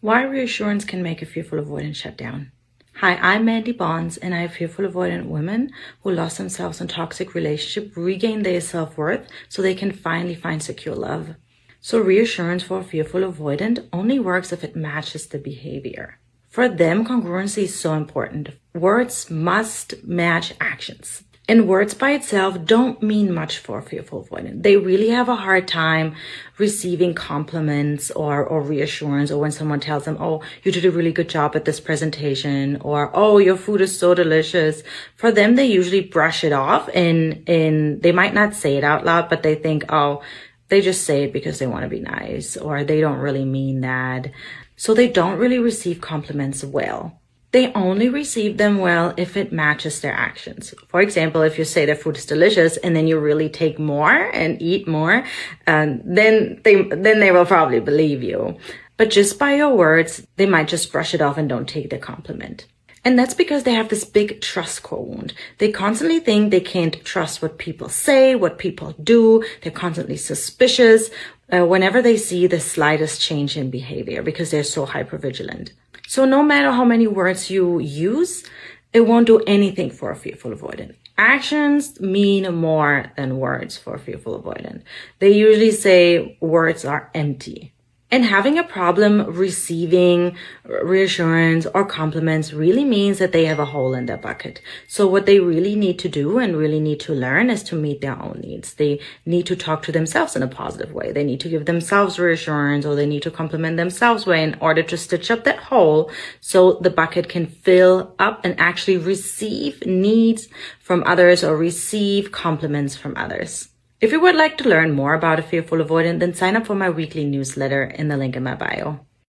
Why reassurance can make a fearful avoidant shut down. Hi, I'm Mandy Bonds, and I have fearful avoidant women who lost themselves in toxic relationship regain their self-worth so they can finally find secure love. So reassurance for a fearful avoidant only works if it matches the behavior. For them, congruency is so important. Words must match actions. And words by itself don't mean much for a fearful avoidant. They really have a hard time receiving compliments or reassurance, or when someone tells them, oh, you did a really good job at this presentation, or, oh, your food is so delicious. For them, they usually brush it off and they might not say it out loud, but they think, oh, they just say it because they want to be nice, or they don't really mean that. So they don't really receive compliments well. They only receive them well if it matches their actions. For example, if you say their food is delicious and then you really take more and eat more, then they will probably believe you. But just by your words, they might just brush it off and don't take the compliment. And that's because they have this big trust core wound. They constantly think they can't trust what people say, what people do. They're constantly suspicious whenever they see the slightest change in behavior because they're so hypervigilant. So no matter how many words you use, it won't do anything for a fearful avoidant. Actions mean more than words for a fearful avoidant. They usually say words are empty. And having a problem receiving reassurance or compliments really means that they have a hole in their bucket. So what they really need to do and really need to learn is to meet their own needs. They need to talk to themselves in a positive way. They need to give themselves reassurance, or they need to compliment themselves way in order to stitch up that hole so the bucket can fill up and actually receive needs from others or receive compliments from others. If you would like to learn more about a fearful avoidant, then sign up for my weekly newsletter in the link in my bio.